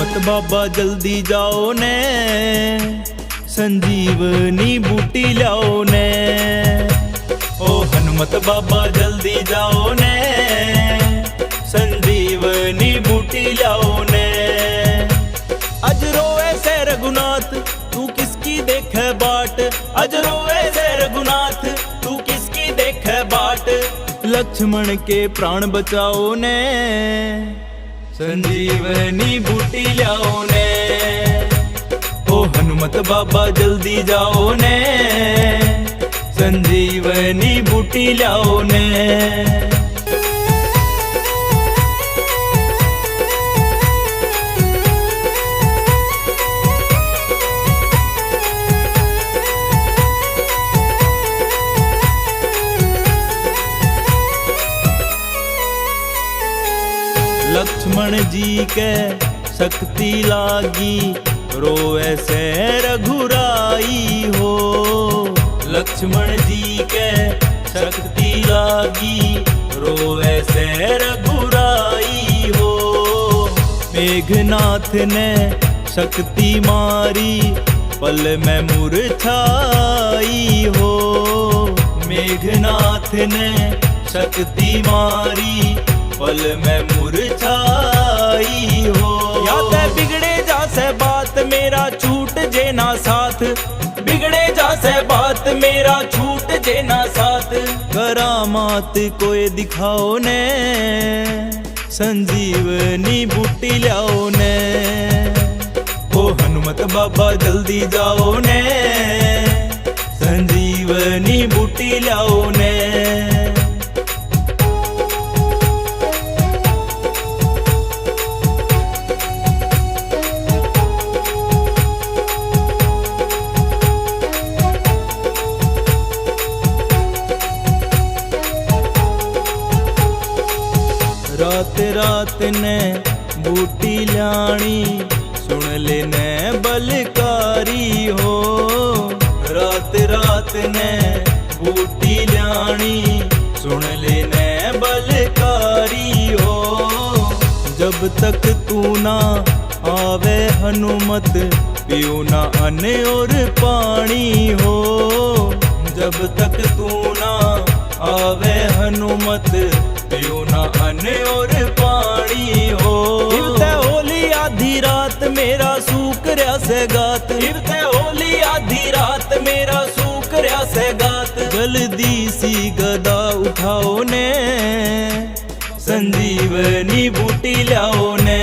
हनुमत बाबा जल्दी जाओ ने, संजीवनी बूटी लाओ ने। ओ हनुमत बाबा जल्दी जाओ ने, संजीवनी बूटी लाओ ने। अज रोए से रघुनाथ तू किसकी देखे बाट, अज रोए से रघुनाथ तू किसकी देखे बाट। लक्ष्मण के प्राण बचाओ ने, संजीवनी बूटी लाओ ने। ओ हनुमत बाबा जल्दी जाओ ने, संजीवनी बूटी लाओ ने। लक्ष्मण जी के शक्ति लागी, रोए से रघुराई हो। लक्ष्मण जी के शक्ति लागी, रोए से रघुराई हो। मेघनाथ ने शक्ति मारी, पल में मूर्छाई हो। मेघनाथ ने शक्ति मारी, पल में मुरझाई हो। या ते बिगड़े जासे बात मेरा छूट जे ना साथ, बिगड़े जासे बात मेरा छूट जे ना साथ। करामात कोई दिखाओ ने, संजीवनी बूटी लाओ ने। ओ हनुमत बाबा जल्दी जाओ ने, संजीवनी बूटी लाओ ने। रात रात ने बूटी लाणी, सुन लेने बलकारी हो। रात रात ने बूटी लाणी, सुन लेने बलकारी हो। जब तक तू ना आवे हनुमत, पियो ना अन्न और पानी हो। जब तक तू ना आवे हनुमत, पियो ना अन्न और पानी हो। इरते होली आधी रात मेरा सूख रहा से गात, इरते होली आधी रात मेरा सूख रहा से गात। जल्दी सी गदा उठाओ ने, संजीवनी बूटी लाओ ने।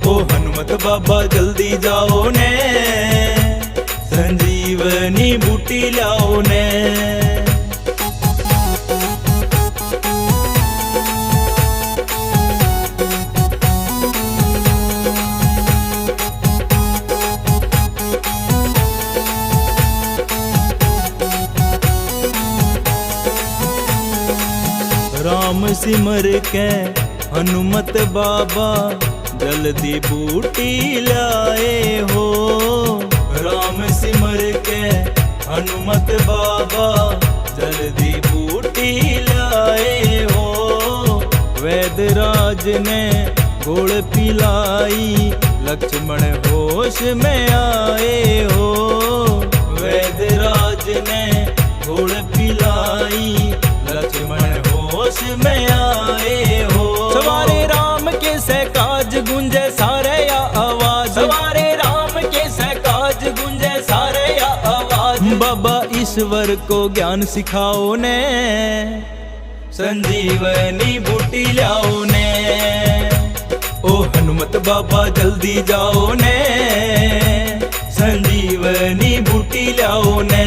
ओ हनुमत बाबा जल्दी जाओ ने, संजीवनी बूटी लाओ ने। राम सिमर के हनुमत बाबा, जल्दी बूटी लाए हो। राम सिमर के हनुमत बाबा, जल्दी बूटी लाए हो। वैदराज ने गुड़ पिलाई, लक्ष्मण होश में आए हो। वैदराज ने गुड़ पिलाई, लक्ष्मण होश में आए हो। सवारे राम के सहकाज गुंजे सारे या आवाज, सवारे राम के सहकाज गुंजे सारे या आवाज। बाबा ईश्वर को ज्ञान सिखाओ ने, संजीवनी बूटी लाओ ने। ओ हनुमत बाबा जल्दी जाओ ने, संजीवनी बूटी लाओ ने।